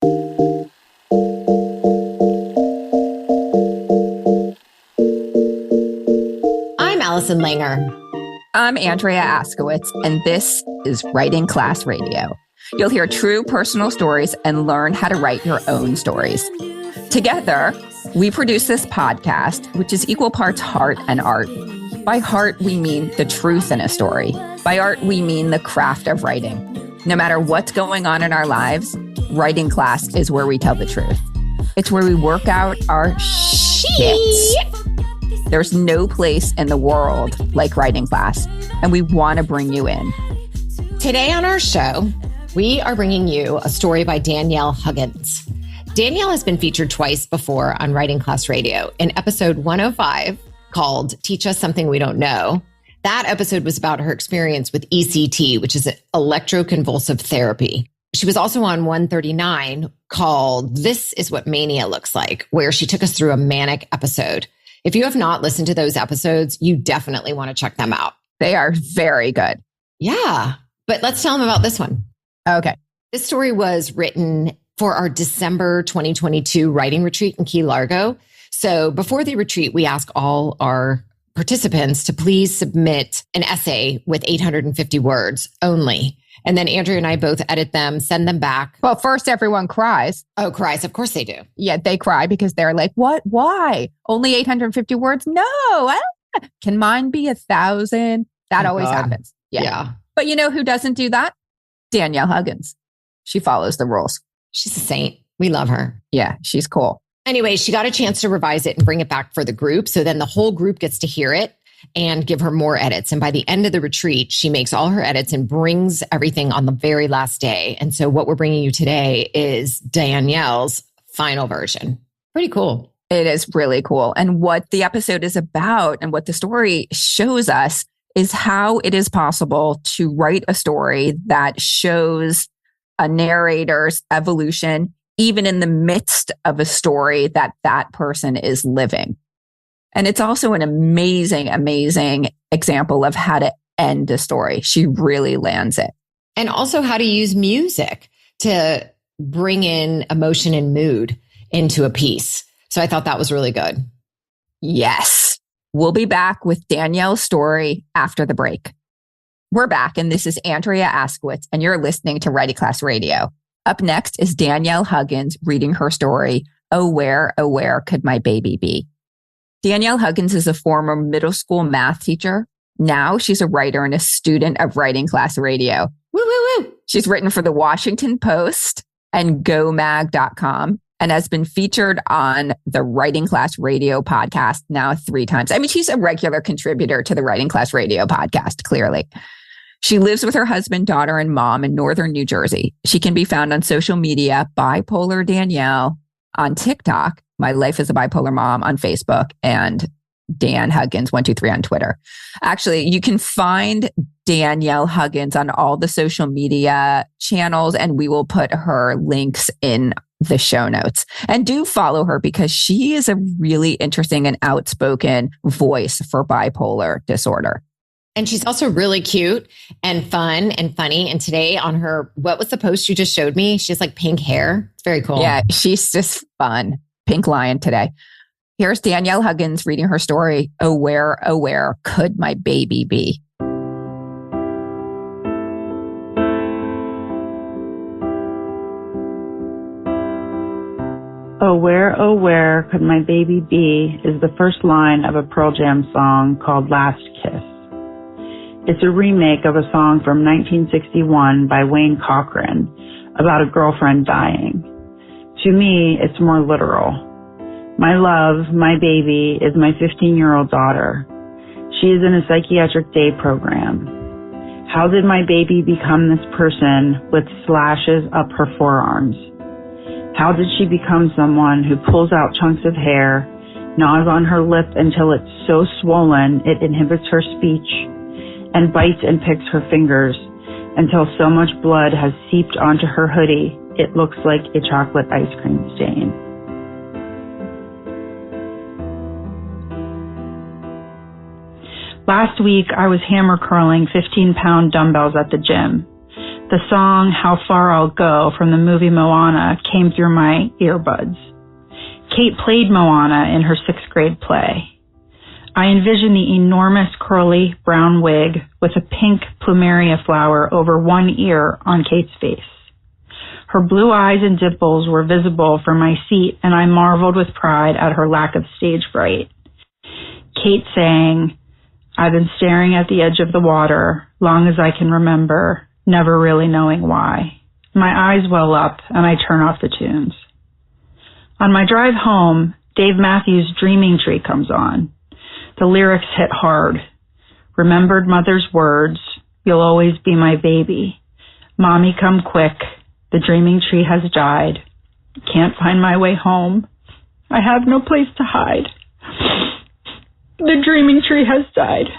I'm Allison Langer. I'm Andrea Askowitz, and this is Writing Class Radio. You'll hear true personal stories and learn how to write your own stories. Together, we produce this podcast, which is equal parts heart and art. By heart, we mean the truth in a story. By art, we mean the craft of writing. No matter what's going on in our lives, Writing Class is where we tell the truth. It's where we work out our shit. There's no place in the world like Writing Class, and we want to bring you in. Today on our show, we are bringing you a story by Danielle Huggins. Danielle has been featured twice before on Writing Class Radio. In episode 105, called Teach Us Something We Don't Know, that episode was about her experience with ECT, which is electroconvulsive therapy. She was also on 139, called This Is What Mania Looks Like, where she took us through a manic episode. If you have not listened to those episodes, you definitely want to check them out. They are very good. Yeah, but let's tell them about this one. Okay. This story was written for our December 2022 writing retreat in Key Largo. So before the retreat, we ask all our participants to please submit an essay with 850 words only. And then Andrea and I both edit them, send them back. Well, first everyone cries. Oh, cries. Of course they do. Yeah, they cry because they're like, what? Why? Only 850 words? No. Can mine be 1,000? That always happens. Yeah. But you know who doesn't do that? Danielle Huggins. She follows the rules. She's a saint. We love her. Yeah, she's cool. Anyway, she got a chance to revise it and bring it back for the group. So then the whole group gets to hear it and give her more edits. And by the end of the retreat, she makes all her edits and brings everything on the very last day. And so what we're bringing you today is Danielle's final version. Pretty cool. It is really cool. And what the episode is about and what the story shows us is how it is possible to write a story that shows a narrator's evolution, even in the midst of a story that that person is living. And it's also an amazing, amazing example of how to end a story. She really lands it. And also how to use music to bring in emotion and mood into a piece. So I thought that was really good. Yes. We'll be back with Danielle's story after the break. We're back, and this is Andrea Askowitz, and you're listening to Writing Class Radio. Up next is Danielle Huggins reading her story, Oh, Where Could My Baby Be? Danielle Huggins is a former middle school math teacher. Now she's a writer and a student of Writing Class Radio. Woo, woo, woo. She's written for the Washington Post and GoMag.com and has been featured on the Writing Class Radio podcast now 3 times. I mean, she's a regular contributor to the Writing Class Radio podcast, clearly. She lives with her husband, daughter, and mom in northern New Jersey. She can be found on social media, Bipolar Danielle, on TikTok, My Life as a Bipolar Mom on Facebook, and Dan Huggins 123 on Twitter. Actually, you can find Danielle Huggins on all the social media channels, and we will put her links in the show notes. And do follow her because she is a really interesting and outspoken voice for bipolar disorder. And she's also really cute and fun and funny. And today on her, what was the post you just showed me? She has like pink hair. It's very cool. Yeah, she's just fun. Pink lion today. Here's Danielle Huggins reading her story, Oh, Where Could My Baby Be? Oh, where could my baby be is the first line of a Pearl Jam song called Last Kiss. It's a remake of a song from 1961 by Wayne Cochran about a girlfriend dying. To me, it's more literal. My love, my baby, is my 15-year-old daughter. She is in a psychiatric day program. How did my baby become this person with slashes up her forearms? How did she become someone who pulls out chunks of hair, gnaws on her lip until it's so swollen it inhibits her speech, and bites and picks her fingers until so much blood has seeped onto her hoodie it looks like a chocolate ice cream stain? Last week, I was hammer curling 15-pound dumbbells at the gym. The song How Far I'll Go from the movie Moana came through my earbuds. Kate played Moana in her 6th grade play. I envision the enormous curly brown wig with a pink plumeria flower over one ear on Kate's face. Her blue eyes and dimples were visible from my seat, and I marveled with pride at her lack of stage fright. Kate sang, "I've been staring at the edge of the water, long as I can remember, never really knowing why." My eyes well up, and I turn off the tunes. On my drive home, Dave Matthews' Dreaming Tree comes on. The lyrics hit hard. Remembered mother's words, "You'll always be my baby. Mommy, come quick. The dreaming tree has died. Can't find my way home. I have no place to hide. The dreaming tree has died."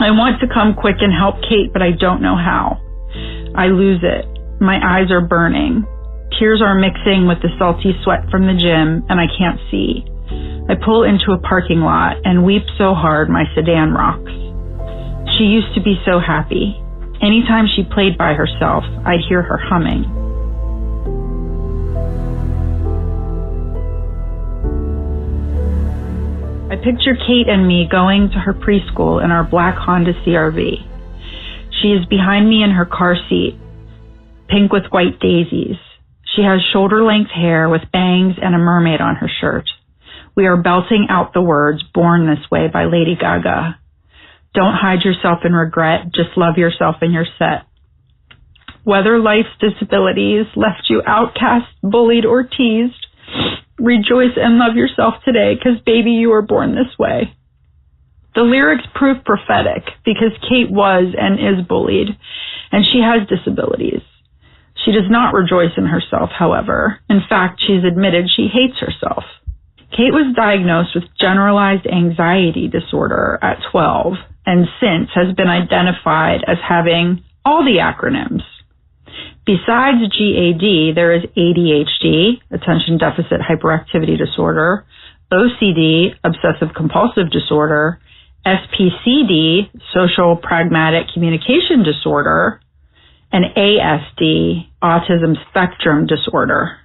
I want to come quick and help Kate, but I don't know how. I lose it. My eyes are burning. Tears are mixing with the salty sweat from the gym, and I can't see. I pull into a parking lot and weep so hard my sedan rocks. She used to be so happy. Anytime she played by herself, I'd hear her humming. I picture Kate and me going to her preschool in our black Honda CRV. She is behind me in her car seat, pink with white daisies. She has shoulder-length hair with bangs and a mermaid on her shirt. We are belting out the words "Born This Way" by Lady Gaga. Don't hide yourself in regret, just love yourself in your set. Whether life's disabilities left you outcast, bullied, or teased, rejoice and love yourself today, because baby, you were born this way. The lyrics prove prophetic because Kate was and is bullied, and she has disabilities. She does not rejoice in herself, however. In fact, she's admitted she hates herself. Kate was diagnosed with generalized anxiety disorder at 12, and since has been identified as having all the acronyms. Besides GAD, there is ADHD, attention deficit hyperactivity disorder, OCD, obsessive compulsive disorder, SPCD, social pragmatic communication disorder, and ASD, autism spectrum disorder.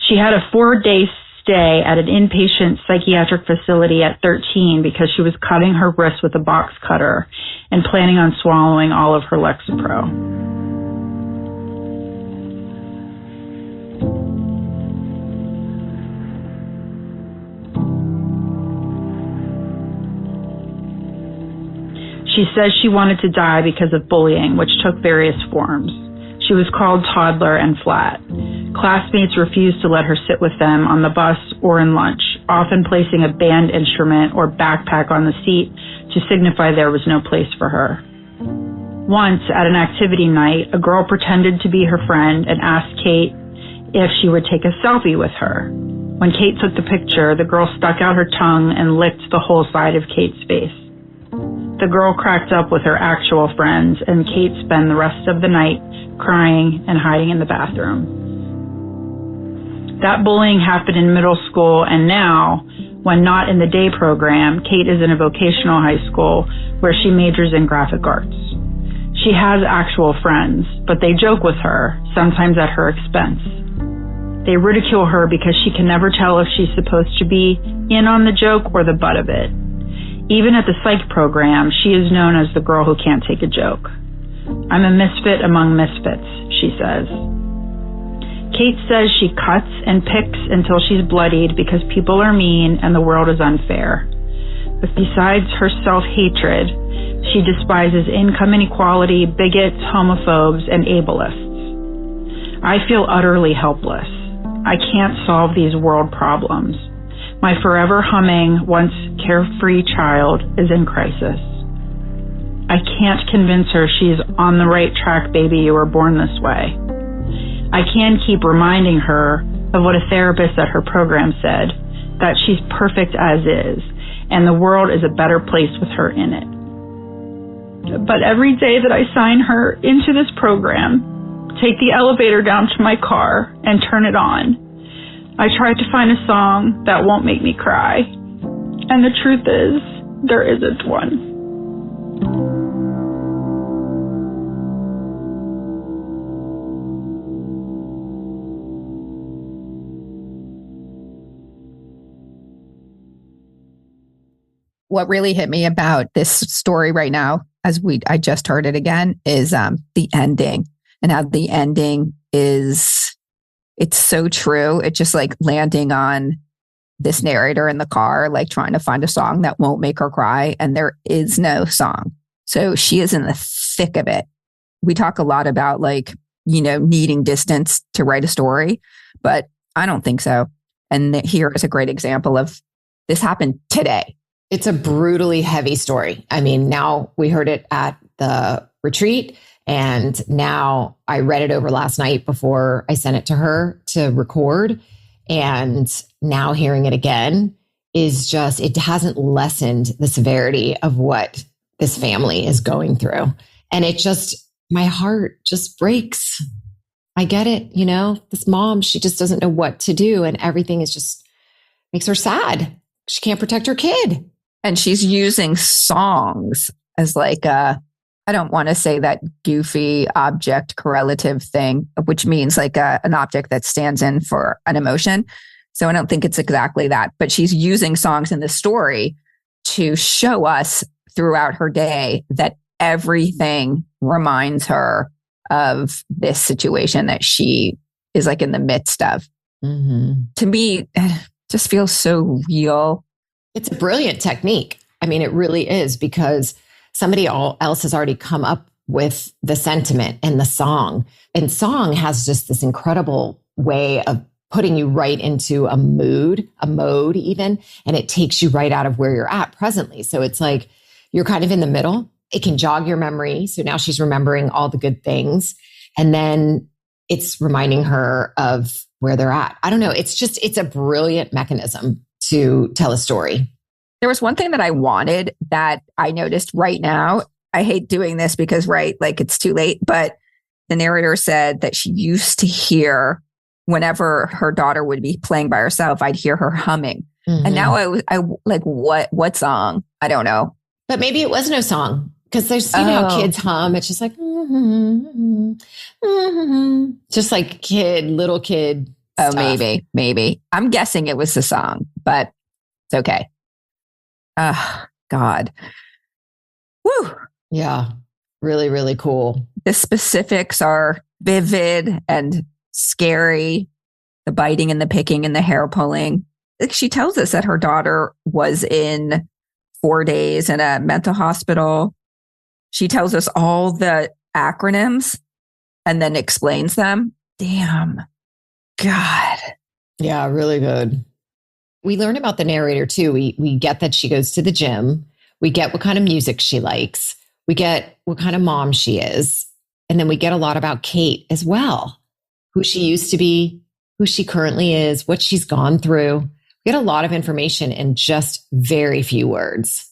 She had a 4-day stay at an inpatient psychiatric facility at 13 because she was cutting her wrist with a box cutter and planning on swallowing all of her Lexapro. She says she wanted to die because of bullying, which took various forms. She was called toddler and flat. Classmates refused to let her sit with them on the bus or in lunch, often placing a band instrument or backpack on the seat to signify there was no place for her. Once, at an activity night, a girl pretended to be her friend and asked Kate if she would take a selfie with her. When Kate took the picture, the girl stuck out her tongue and licked the whole side of Kate's face. The girl cracked up with her actual friends, and Kate spent the rest of the night crying and hiding in the bathroom. That bullying happened in middle school, and now, when not in the day program, Kate is in a vocational high school where she majors in graphic arts. She has actual friends, but they joke with her, sometimes at her expense. They ridicule her because she can never tell if she's supposed to be in on the joke or the butt of it. Even at the psych program, she is known as the girl who can't take a joke. "I'm a misfit among misfits," she says. Kate says she cuts and picks until she's bloodied because people are mean and the world is unfair. But besides her self-hatred, she despises income inequality, bigots, homophobes, and ableists. I feel utterly helpless. I can't solve these world problems. My forever humming, once carefree child is in crisis. I can't convince her she's on the right track, baby, you were born this way. I can keep reminding her of what a therapist at her program said, that she's perfect as is, and the world is a better place with her in it. But every day that I sign her into this program, take the elevator down to my car and turn it on. I tried to find a song that won't make me cry. And the truth is, there isn't one. What really hit me about this story right now, I just heard it again, is the ending, and how the ending is, it's so true. It's just like landing on this narrator in the car, like trying to find a song that won't make her cry. And there is no song. So she is in the thick of it. We talk a lot about like, needing distance to write a story, but I don't think so. And here is a great example of this happened today. It's a brutally heavy story. I mean, now we heard it at the retreat, and now I read it over last night before I sent it to her to record. And now hearing it again is just, it hasn't lessened the severity of what this family is going through. And it just, my heart just breaks. I get it. This mom, she just doesn't know what to do. And everything is just makes her sad. She can't protect her kid. And she's using songs as like I don't want to say that goofy object correlative thing, which means like an object that stands in for an emotion. So I don't think it's exactly that, but she's using songs in the story to show us throughout her day that everything reminds her of this situation that she is like in the midst of. Mm-hmm. To me, it just feels so real. It's a brilliant technique. I mean, it really is, because somebody else has already come up with the sentiment and the song. And song has just this incredible way of putting you right into a mode even, and it takes you right out of where you're at presently. So it's like you're kind of in the middle. It can jog your memory. So now she's remembering all the good things. And then it's reminding her of where they're at. I don't know. It's a brilliant mechanism to tell a story. There was one thing that I wanted that I noticed right now. I hate doing this because, like it's too late, but the narrator said that she used to hear whenever her daughter would be playing by herself, I'd hear her humming. Mm-hmm. And now I like, what song? I don't know. But maybe it was no song, because there's, how kids hum. It's just like, just like little kid. Oh, maybe. I'm guessing it was the song, but it's okay. God. Woo. Yeah. Really, really cool. The specifics are vivid and scary. The biting and the picking and the hair pulling. She tells us that her daughter was in 4 days in a mental hospital. She tells us all the acronyms and then explains them. Damn. God. Yeah, really good. We learn about the narrator too. We get that she goes to the gym. We get what kind of music she likes. We get what kind of mom she is. And then we get a lot about Kate as well, who she used to be, who she currently is, what she's gone through. We get a lot of information in just very few words.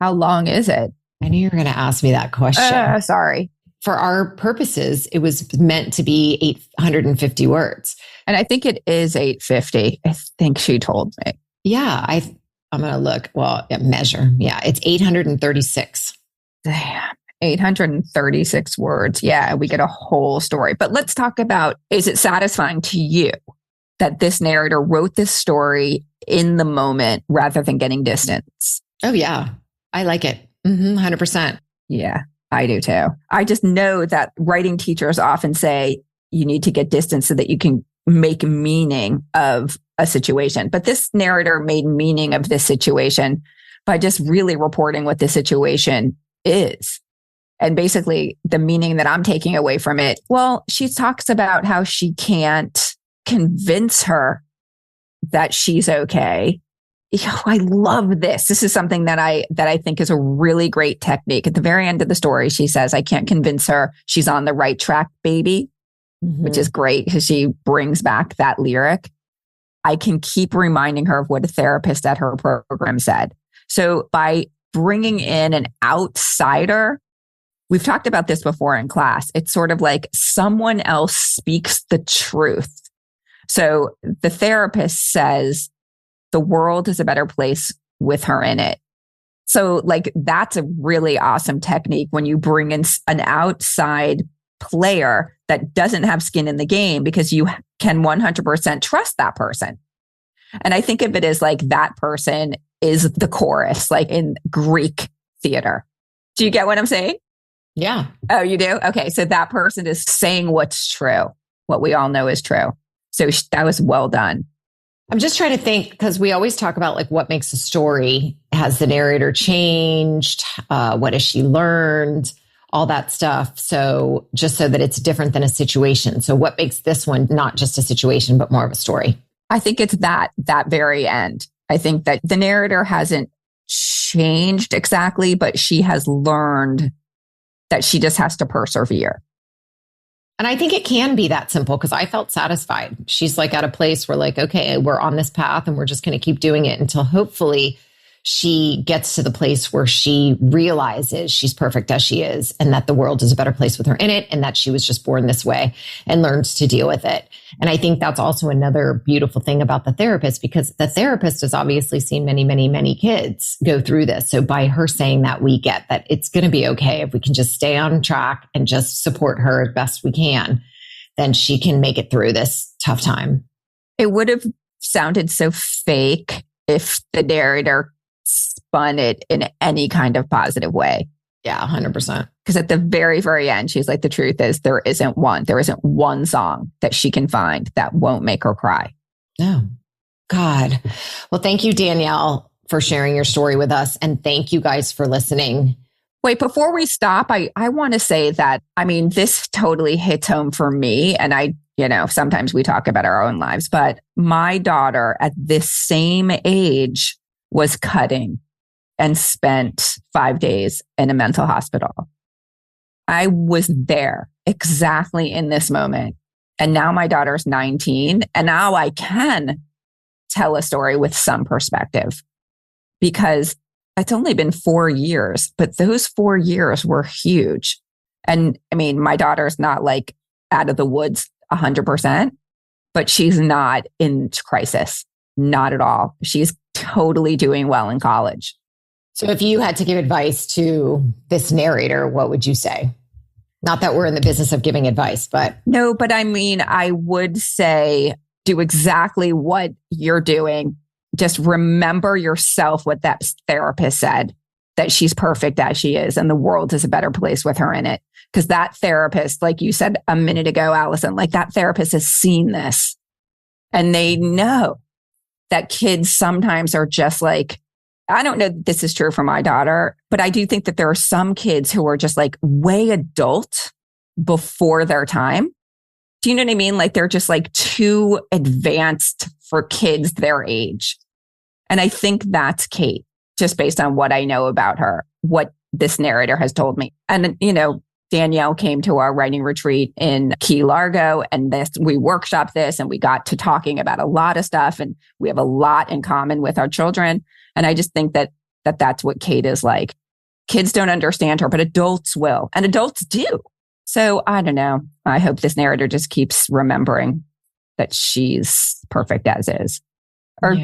How long is it? I knew you were going to ask me that question. Sorry. For our purposes, it was meant to be 850 words. And I think it is 850. I think she told me. Yeah, I'm going to look. Well, measure. Yeah, it's 836. Damn. 836 words. Yeah, we get a whole story. But let's talk about, is it satisfying to you that this narrator wrote this story in the moment rather than getting distance? Oh, yeah. I like it. 100%. Yeah, I do too. I just know that writing teachers often say you need to get distance so that you can make meaning of a situation. But this narrator made meaning of this situation by just really reporting what the situation is. And basically the meaning that I'm taking away from it, well, she talks about how she can't convince her that she's okay. I love this. This is something that I think is a really great technique. At the very end of the story, she says, I can't convince her she's on the right track, baby, which is great because she brings back that lyric. I can keep reminding her of what a therapist at her program said. So by bringing in an outsider We've talked about this before in class. It's sort of like someone else speaks the truth. So the therapist says the world is a better place with her in it. So like that's a really awesome technique when you bring in an outside player that doesn't have skin in the game, because you can 100% trust that person. And I think of it as like that person is the chorus, like in Greek theater. Do you get what I'm saying? Yeah. Oh, you do? Okay. So that person is saying what's true, what we all know is true. So that was well done. I'm just trying to think, because we always talk about like what makes a story. Has the narrator changed? What has she learned? All that stuff. So just so that it's different than a situation. So what makes this one not just a situation, but more of a story? I think it's that very end. I think that the narrator hasn't changed exactly, but she has learned that she just has to persevere. And I think it can be that simple, because I felt satisfied. She's like at a place where like, okay, we're on this path and we're just going to keep doing it until hopefully she gets to the place where she realizes she's perfect as she is, and that the world is a better place with her in it, and that she was just born this way and learns to deal with it. And I think that's also another beautiful thing about the therapist, because the therapist has obviously seen many, many, many kids go through this. So by her saying that, we get that it's going to be okay if we can just stay on track and just support her as best we can, then she can make it through this tough time. It would have sounded so fake if the narrator spun it in any kind of positive way. Yeah, 100%. Because at the very, very end, she's like, the truth is there isn't one song that she can find that won't make her cry. No. God. Well, thank you, Danielle, for sharing your story with us. And thank you guys for listening. Wait, before we stop, I want to say that, I mean, this totally hits home for me. And sometimes we talk about our own lives, but my daughter at this same age was cutting and spent 5 days in a mental hospital. I was there exactly in this moment. And now my daughter's 19. And now I can tell a story with some perspective, because it's only been 4 years, but those 4 years were huge. And I mean, my daughter's not like out of the woods 100%, but she's not in crisis. Not at all. She's totally doing well in college. So if you had to give advice to this narrator, what would you say? Not that we're in the business of giving advice, but... No, but I mean, I would say do exactly what you're doing. Just remember yourself what that therapist said, that she's perfect as she is and the world is a better place with her in it. Because that therapist, like you said a minute ago, Allison, like that therapist has seen this, and they know that kids sometimes are just like, I don't know that this is true for my daughter, but I do think that there are some kids who are just like way adult before their time. Do you know what I mean? Like they're just like too advanced for kids their age. And I think that's Kate, just based on what I know about her, what this narrator has told me. And, Danielle came to our writing retreat in Key Largo, and we workshopped this, and we got to talking about a lot of stuff, and we have a lot in common with our children. And I just think that that's what Kate is like. Kids don't understand her, but adults will, and adults do. So I don't know. I hope this narrator just keeps remembering that she's perfect as is, or,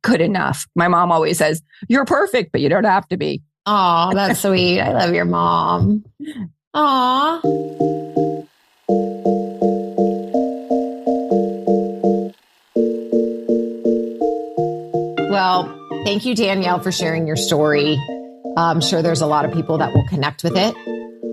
good enough. My mom always says, you're perfect, but you don't have to be. Oh, that's sweet. I love your mom. Aw. Well, thank you, Danielle, for sharing your story. I'm sure there's a lot of people that will connect with it,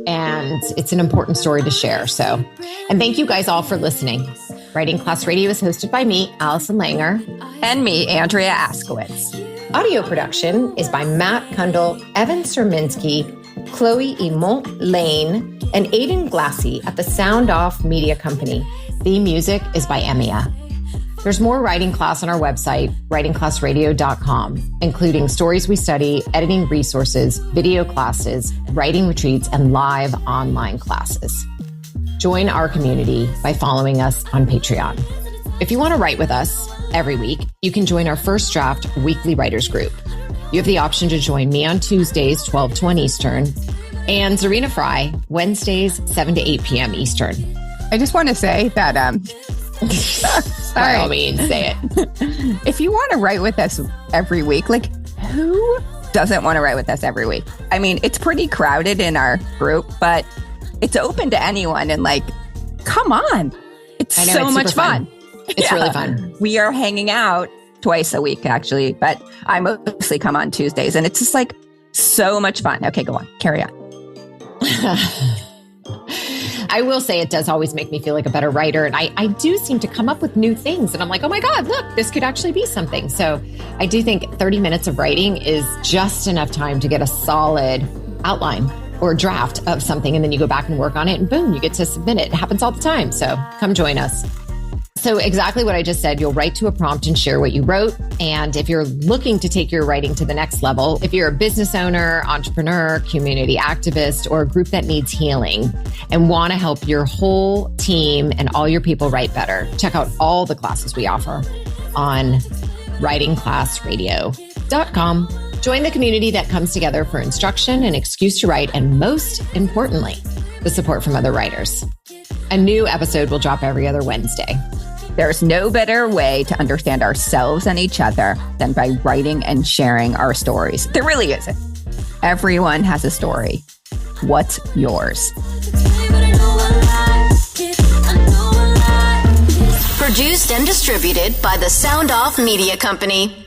and it's an important story to share. So, and thank you guys all for listening. Writing Class Radio is hosted by me, Allison Langer. And me, Andrea Askowitz. Audio production is by Matt Kundle, Evan Serminski, Chloe Emont Lane, and Aiden Glassy at the Sound Off Media Company. Theme music is by Mania. There's more writing class on our website, writingclassradio.com, including stories we study, editing resources, video classes, writing retreats, and live online classes. Join our community by following us on Patreon. If you want to write with us every week, you can join our First Draft weekly writers group. You have the option to join me on Tuesdays, 12 to 1 Eastern, and Zarina Fry, Wednesdays, 7 to 8 p.m. Eastern. I just want to say that, By all means, say it. If you want to write with us every week, like who doesn't want to write with us every week? I mean, it's pretty crowded in our group, but it's open to anyone. And like, come on. It's so much fun. It's really fun. We are hanging out twice a week, actually, but I mostly come on Tuesdays, and it's just like so much fun. Okay, go on. Carry on. I will say it does always make me feel like a better writer. And I do seem to come up with new things. And I'm like, oh my God, look, this could actually be something. So I do think 30 minutes of writing is just enough time to get a solid outline or draft of something. And then you go back and work on it and boom, you get to submit it. It happens all the time. So come join us. So exactly what I just said, you'll write to a prompt and share what you wrote. And if you're looking to take your writing to the next level, if you're a business owner, entrepreneur, community activist, or a group that needs healing and want to help your whole team and all your people write better, check out all the classes we offer on writingclassradio.com. Join the community that comes together for instruction, an excuse to write, and most importantly, the support from other writers. A new episode will drop every other Wednesday. There's no better way to understand ourselves and each other than by writing and sharing our stories. There really isn't. Everyone has a story. What's yours? Produced and distributed by the Sound Off Media Company.